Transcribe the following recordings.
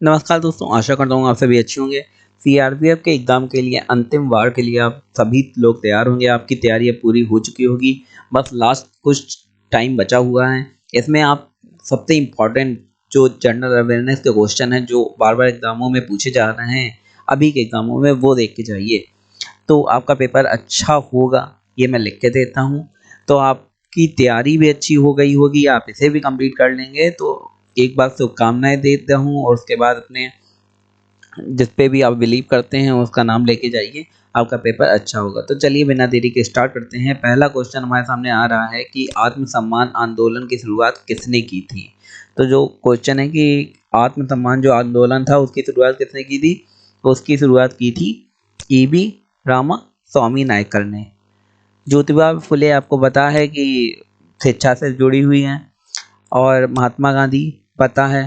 नमस्कार दोस्तों, आशा करता हूँ आप सभी अच्छे होंगे। सीआरपीएफ के एग्ज़ाम के लिए अंतिम वार के लिए आप सभी लोग तैयार होंगे। आपकी तैयारी अब पूरी हो चुकी होगी। बस लास्ट कुछ टाइम बचा हुआ है। इसमें आप सबसे इम्पोर्टेंट जो जनरल अवेयरनेस के क्वेश्चन हैं जो बार-बार एग्ज़ामों में पूछे जा रहे हैं, अभी के एग्ज़ामों में वो देख के जाइए। तो आपका पेपर अच्छा होगा, ये मैं लिख के देता हूँ। तो आपकी तैयारी भी अच्छी हो गई होगी, आप इसे भी कंप्लीट कर लेंगे। तो एक बार शुभकामनाएँ देता हूँ और उसके बाद अपने जिस पे भी आप बिलीव करते हैं उसका नाम लेके जाइए, आपका पेपर अच्छा होगा। तो चलिए बिना देरी के स्टार्ट करते हैं। पहला क्वेश्चन हमारे सामने आ रहा है कि आत्मसम्मान आंदोलन की शुरुआत किसने की थी? तो जो क्वेश्चन है कि आत्मसम्मान जो आंदोलन था उसकी शुरुआत किसने की थी? तो उसकी शुरुआत की थी ईबी रामास्वामी नायकर ने। ज्योतिबा फुले आपको पता है कि शिक्षा से जुड़ी हुई हैं और महात्मा गांधी पता है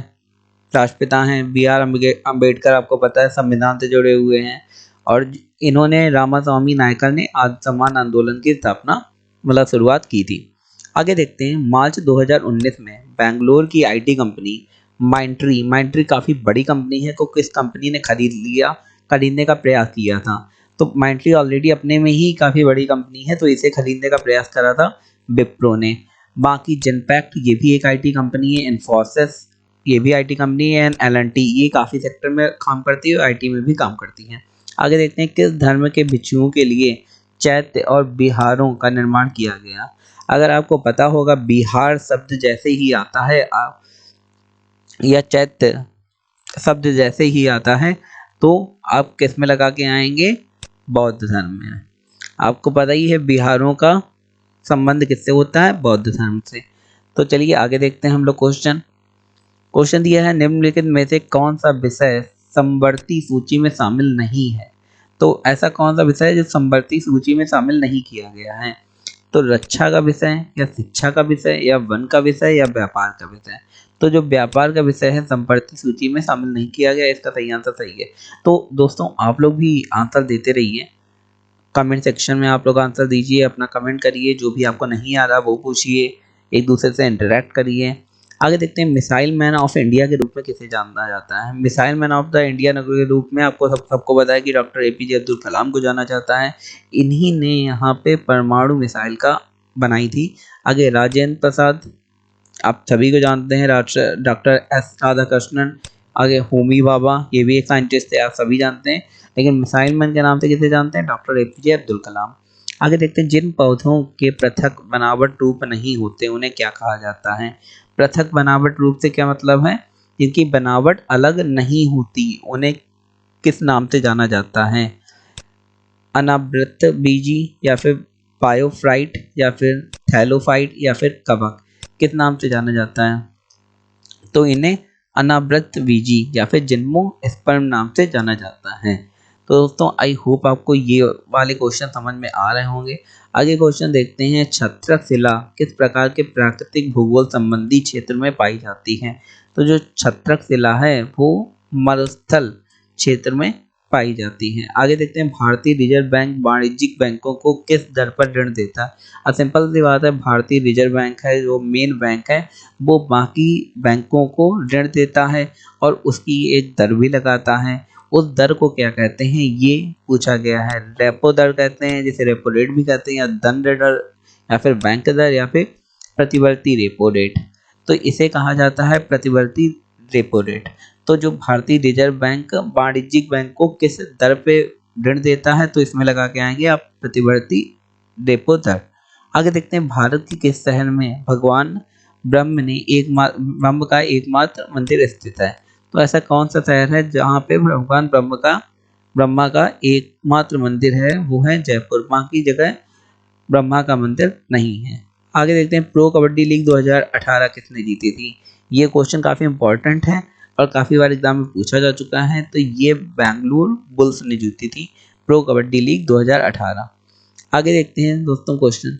राष्ट्रपिता हैं। बी आर अम्बेडकर आपको पता है संविधान से जुड़े हुए हैं और इन्होंने रामास्वामी नायकर ने आत्मसम्मान आंदोलन की स्थापना मतलब शुरुआत की थी। आगे देखते हैं। मार्च 2019 में बेंगलोर की आईटी कंपनी माइंट्री काफ़ी बड़ी कंपनी है को किस कंपनी ने खरीदने का प्रयास किया था? तो माइंट्री ऑलरेडी अपने में ही काफ़ी बड़ी कंपनी है तो इसे खरीदने का प्रयास करा था विप्रो ने। बाकी जेनपैक्ट ये भी एक आईटी कंपनी है। इन्फोसिस ये भी आईटी कंपनी है। एंड एल&टी ये काफ़ी सेक्टर में काम करती है और आईटी में भी काम करती है। आगे देखते हैं किस धर्म के भिक्षुओं के लिए चैत्य और बिहारों का निर्माण किया गया? अगर आपको पता होगा बिहार शब्द जैसे ही आता है या चैत्य शब्द जैसे ही आता है तो आप किस में लगा के आएंगे? बौद्ध धर्म में। आपको पता ही है बिहारों का संबंध किससे होता है? बौद्ध धर्म से। तो चलिए आगे देखते हैं हम लोग क्वेश्चन दिया है निम्नलिखित में से कौन सा विषय समवर्ती सूची में शामिल नहीं है? तो ऐसा कौन सा विषय है जो समवर्ती सूची में शामिल नहीं किया गया है? तो रक्षा का विषय या शिक्षा का विषय या वन का विषय या व्यापार का विषय? तो जो व्यापार का विषय है समवर्ती सूची में शामिल नहीं किया गया, इसका सही आंसर सही है। तो दोस्तों आप लोग भी आंसर देते रहिए, कमेंट सेक्शन में आप लोग आंसर दीजिए, अपना कमेंट करिए, जो भी आपको नहीं आ रहा वो पूछिए, एक दूसरे से इंटरेक्ट करिए। आगे देखते हैं मिसाइल मैन ऑफ इंडिया के रूप में किसे जाना जाता है? Missile man of the India के रूप में आपको सबको पता है कि डॉक्टर एपीजे अब्दुल कलाम को जाना जाता है। इन्हीं ने यहाँ पे परमाणु मिसाइल का बनाई थी। आगे राजेंद्र प्रसाद आप सभी को जानते हैं, डॉक्टर एस राधाकृष्णन। आगे होमी भाभा ये भी एक साइंटिस्ट थे, आप सभी जानते हैं। लेकिन मिसाइल मैन के नाम से किसे जानते हैं? Doctor APJ Abdul Kalam. आगे देखते हैं जिन पौधों के पृथक बनावट रूप नहीं होते उन्हें क्या कहा जाता है? पृथक बनावट रूप से क्या मतलब है? जिनकी बनावट अलग नहीं होती उन्हें किस नाम से जाना जाता है? अनावृत बीजी या फिर बायोफ्राइट या फिर थैलोफाइट या फिर कवक? किस नाम से जाना जाता है? तो इन्हें अनावृत बीजी या फिर जिम्नोस्पर्म नाम से जाना जाता है। तो दोस्तों आई होप आपको ये वाले क्वेश्चन समझ में आ रहे होंगे। आगे क्वेश्चन देखते हैं। छत्रक शिला किस प्रकार के प्राकृतिक भूगोल संबंधी क्षेत्र में पाई जाती है? तो जो छत्रक शिला है वो मरुस्थल क्षेत्र में पाई जाती है। आगे देखते हैं भारतीय रिजर्व बैंक वाणिज्यिक बैंकों को किस दर पर ऋण देता है? सिंपल सी बात है, भारतीय रिजर्व बैंक है जो मेन बैंक है वो बाकी बैंकों को ऋण देता है और उसकी एक दर भी लगाता है। उस दर को क्या कहते हैं ये पूछा गया है। रेपो दर कहते हैं, जिसे रेपो रेट भी कहते हैं, या धन दर या फिर बैंक दर या फिर प्रतिवर्ती रेपो रेट। तो इसे कहा जाता है प्रतिवर्ती रेपो रेट। तो जो भारतीय रिजर्व बैंक वाणिज्यिक बैंक को किस दर पे ऋण देता है तो इसमें लगा के आएंगे आप प्रतिवर्ती रेपो दर। आगे देखते हैं भारत के किस शहर में भगवान ब्रह्म का एकमात्र मंदिर स्थित है? तो ऐसा कौन सा शहर है जहाँ पे भगवान ब्रह्मा का एकमात्र मंदिर है? वो है जयपुर। बाकी जगह ब्रह्मा का मंदिर नहीं है। आगे देखते हैं प्रो कबड्डी लीग 2018 किसने जीती थी? ये क्वेश्चन काफ़ी इंपॉर्टेंट है और काफ़ी बार एग्जाम में पूछा जा चुका है। तो ये बैंगलोर बुल्स ने जीती थी प्रो कबड्डी लीग 2018। आगे देखते हैं दोस्तों क्वेश्चन।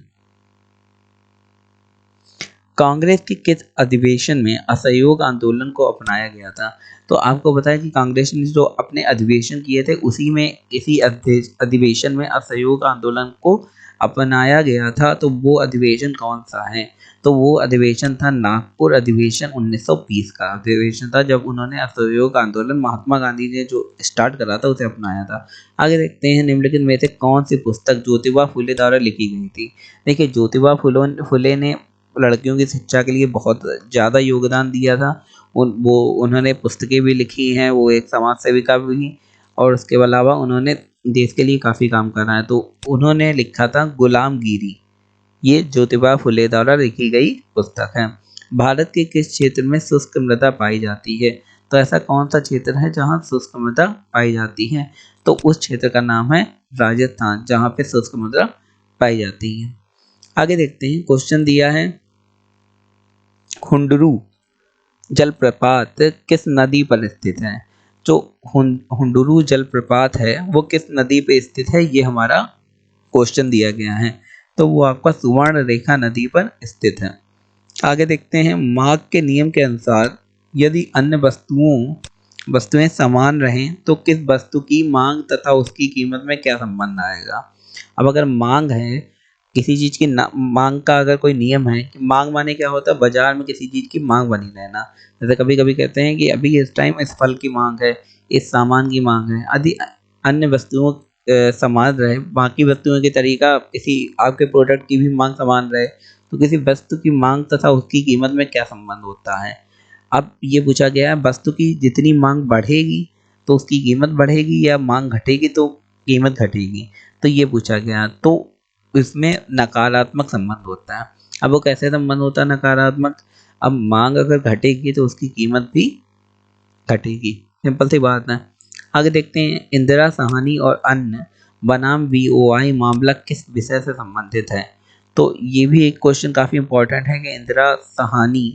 कांग्रेस के किस अधिवेशन में असहयोग आंदोलन को अपनाया गया था? तो आपको पता है कि कांग्रेस ने जो अपने अधिवेशन किए थे उसी में इसी अधिवेशन में असहयोग आंदोलन को अपनाया गया था, तो वो अधिवेशन कौन सा है? तो वो अधिवेशन था नागपुर अधिवेशन 1920 का अधिवेशन था, जब उन्होंने असहयोग आंदोलन महात्मा गांधी ने जो स्टार्ट करा था उसे अपनाया था। आगे देखते हैं निम्नलिखित में से कौन सी पुस्तक ज्योतिबा फुले द्वारा लिखी गई थी। देखिए ज्योतिबा फुले ने लड़कियों की शिक्षा के लिए बहुत ज़्यादा योगदान दिया था। उन्होंने पुस्तकें भी लिखी हैं, वो एक समाज सेविका भी, और उसके अलावा उन्होंने देश के लिए काफ़ी काम करा है। तो उन्होंने लिखा था गुलामगिरी, ये ज्योतिबा फुले द्वारा लिखी गई पुस्तक है। भारत के किस क्षेत्र में शुष्क मृदा पाई जाती है? तो ऐसा कौन सा क्षेत्र है जहाँ शुष्क मृदा पाई जाती है? तो उस क्षेत्र का नाम है राजस्थान, जहाँ पे शुष्क मृदा पाई जाती है। आगे देखते हैं, क्वेश्चन दिया है हुंडरू जलप्रपात किस नदी पर स्थित है? जो हुंडरू जलप्रपात है वो किस नदी पे स्थित है, ये हमारा क्वेश्चन दिया गया है। तो वो आपका सुवर्ण रेखा नदी पर स्थित है। आगे देखते हैं, मार्क के नियम के अनुसार यदि अन्य वस्तुएं समान रहें तो किस वस्तु की मांग तथा उसकी कीमत में क्या संबंध आएगा? अब अगर मांग है किसी चीज की मांग का अगर कोई नियम है कि मांग माने क्या होता है, बाजार में किसी चीज की मांग बनी रहना। जैसे कभी कभी कहते हैं कि अभी इस टाइम इस फल की मांग है, इस सामान की मांग है। यदि अन्य वस्तुओं समान रहे, बाकी वस्तुओं के तरीका किसी आपके प्रोडक्ट की भी मांग समान रहे, तो किसी वस्तु की मांग तथा उसकी कीमत में क्या संबंध होता है? अब ये पूछा गया है वस्तु की जितनी मांग बढ़ेगी तो उसकी कीमत बढ़ेगी, या मांग घटेगी तो कीमत घटेगी, तो ये पूछा गया। तो इसमें नकारात्मक संबंध होता है। अब वो कैसे संबंध होता है नकारात्मक? अब मांग अगर घटेगी तो उसकी कीमत भी घटेगी, सिंपल सी बात है। आगे देखते हैं, इंदिरा साहनी और अन्य बनाम वीओआई मामला किस विषय से संबंधित है? तो ये भी एक क्वेश्चन काफी इंपॉर्टेंट है कि इंदिरा साहनी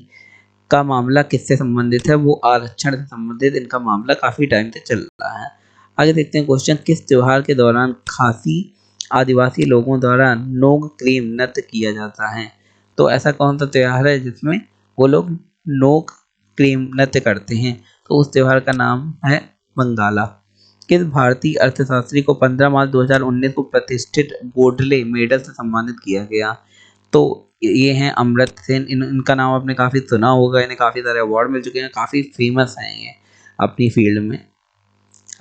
का मामला किससे संबंधित है? वो आरक्षण से संबंधित इनका मामला काफी टाइम से चल रहा है। आगे देखते हैं, क्वेश्चन किस त्योहार के दौरान खासी आदिवासी लोगों द्वारा नोग क्रीम नृत्य किया जाता है? तो ऐसा कौन सा त्योहार है जिसमें वो लोग नोग क्रीम नृत्य करते हैं? तो उस त्योहार का नाम है बंगाला। किस भारतीय अर्थशास्त्री को 15 मार्च 2019 को प्रतिष्ठित बोडले मेडल से सम्मानित किया गया? तो ये हैं अमर्त्य सेन। इनका नाम आपने काफ़ी सुना होगा, इन्हें काफ़ी सारे अवार्ड मिल चुके हैं, काफ़ी फेमस हैं ये अपनी फील्ड में।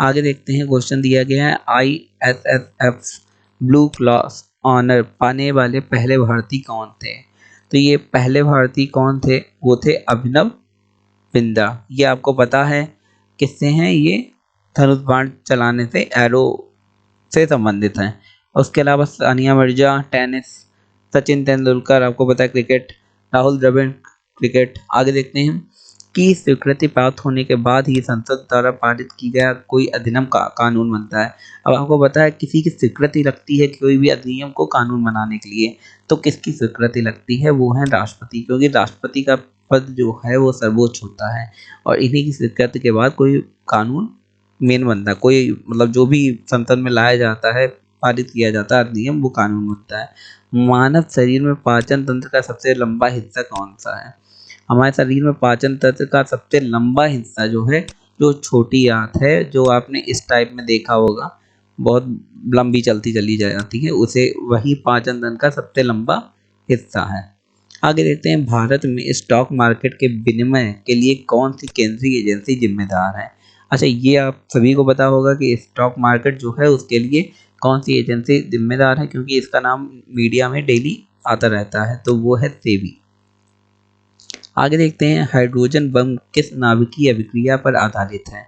आगे देखते हैं, क्वेश्चन दिया गया है ISSF ब्लू क्लॉस ऑनर पाने वाले पहले भारतीय कौन थे? तो ये पहले भारतीय कौन थे? वो थे अभिनव बिंद्रा। ये आपको पता है किससे हैं? ये धनुष बाण चलाने से, एरो से संबंधित हैं। उसके अलावा सानिया मिर्जा टेनिस, सचिन तेंदुलकर आपको पता है क्रिकेट, राहुल द्रविड़ क्रिकेट। आगे देखते हैं कि स्वीकृति प्राप्त होने के बाद ही संसद द्वारा पारित की गया कोई अधिनियम का कानून बनता है। अब आपको पता है किसी की स्वीकृति लगती है कोई भी अधिनियम को कानून बनाने के लिए, तो किसकी स्वीकृति लगती है? वो है राष्ट्रपति, क्योंकि राष्ट्रपति का पद जो है वो सर्वोच्च होता है और इन्हीं की स्वीकृति के बाद कोई कानून मेन बनता है। कोई मतलब जो भी संसद में लाया जाता है, पारित किया जाता है अधिनियम, वो कानून बनता है। मानव शरीर में पाचन तंत्र का सबसे लंबा हिस्सा कौन सा है? हमारे शरीर में पाचन तंत्र का सबसे लंबा हिस्सा जो है, जो छोटी आंत है, जो आपने इस टाइप में देखा होगा, बहुत लंबी चलती चली जाती है, उसे वही पाचन तंत्र का सबसे लंबा हिस्सा है। आगे देखते हैं, भारत में स्टॉक मार्केट के विनिमय के लिए कौन सी केंद्रीय एजेंसी जिम्मेदार है? अच्छा, ये आप सभी को पता होगा कि स्टॉक मार्केट जो है उसके लिए कौन सी एजेंसी जिम्मेदार है, क्योंकि इसका नाम मीडिया में डेली आता रहता है, तो वो है सेबी। आगे देखते हैं, हाइड्रोजन बम किस नाभिकीय अभिक्रिया पर आधारित है?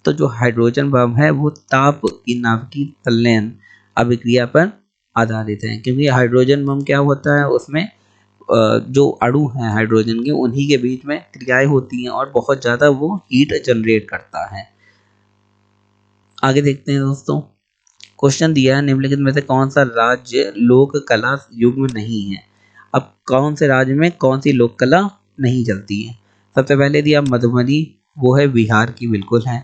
तो जो हाइड्रोजन बम है वो ताप की नाभिकीय संलयन अभिक्रिया पर आधारित है, क्योंकि हाइड्रोजन बम क्या होता है, उसमें जो अणु हैं हाइड्रोजन के, उन्हीं के बीच में क्रियाएं होती हैं और बहुत ज़्यादा वो हीट जनरेट करता है। आगे देखते हैं दोस्तों, क्वेश्चन दिया है, निम्नलिखित में से कौन सा राज्य लोक कला युग में नहीं है? अब कौन से राज्य में कौन सी लोक कला नहीं चलती है? सबसे पहले दिया मधुबनी, वो है बिहार की, बिल्कुल है।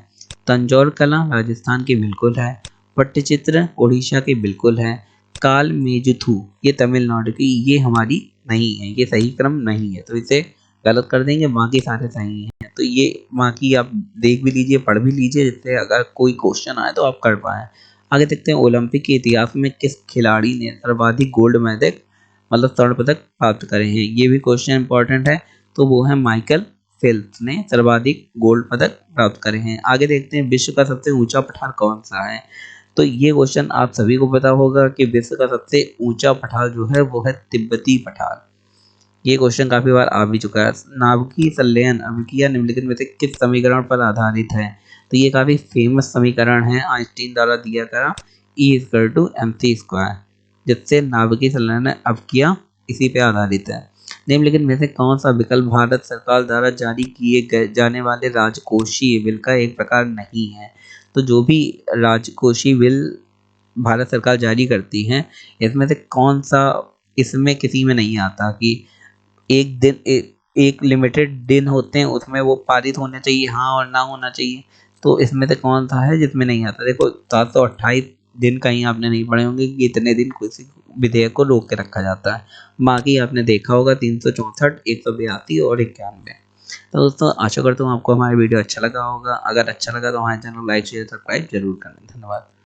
तंजौर कला राजस्थान की, बिल्कुल है। पट्टचित्र उड़ीसा की, बिल्कुल है। काल मेजुथु ये तमिलनाडु की, ये हमारी नहीं है, ये सही क्रम नहीं है, तो इसे गलत कर देंगे, बाकी सारे सही हैं। तो ये बाकी आप देख भी लीजिए, पढ़ भी लीजिए, जिससे अगर कोई क्वेश्चन आए तो आप कर पाए। आगे देखते हैं ओलंपिक के इतिहास में किस खिलाड़ी ने सर्वाधिक गोल्ड मेडल मतलब स्वर्ण पदक प्राप्त करे हैं। ये भी क्वेश्चन इंपॉर्टेंट है, तो वो है माइकल फेल्प्स ने सर्वाधिक गोल्ड पदक प्राप्त करे हैं। आगे देखते हैं विश्व का सबसे ऊंचा पठार कौन सा है। तो ये क्वेश्चन आप सभी को पता होगा कि विश्व का सबसे ऊंचा पठार जो है वो है तिब्बती पठार। ये क्वेश्चन काफी बार आ भी चुका है। नाभिकीय संलयन अभिक्रिया निम्नलिखित में से किस समीकरण पर आधारित है। तो ये काफी फेमस समीकरण है, आइंस्टीन द्वारा दिया गया E=mc², जिससे नाभिकीय संलयन अभिक्रिया इसी पे आधारित है। निम्नलिखित में से कौन सा विकल्प भारत सरकार द्वारा जारी किए गए जाने वाले राजकोषीय बिल का एक प्रकार नहीं है। तो जो भी राजकोषीय बिल भारत सरकार जारी करती है, इसमें से कौन सा इसमें किसी में नहीं आता कि एक दिन एक लिमिटेड दिन होते हैं उसमें वो पारित होने चाहिए, हाँ और ना होना चाहिए। तो इसमें से कौन सा है जिसमें नहीं आता। देखो 728 दिन कहीं आपने नहीं पढ़े होंगे कि इतने दिन किसी विधेयक को रोक के रखा जाता है। बाकी आपने देखा होगा 364, 182 और 91। तो दोस्तों आशा करता हूँ आपको हमारा वीडियो अच्छा लगा होगा। अगर अच्छा लगा तो हमारे चैनल लाइक शेयर सब्सक्राइब जरूर करें। धन्यवाद।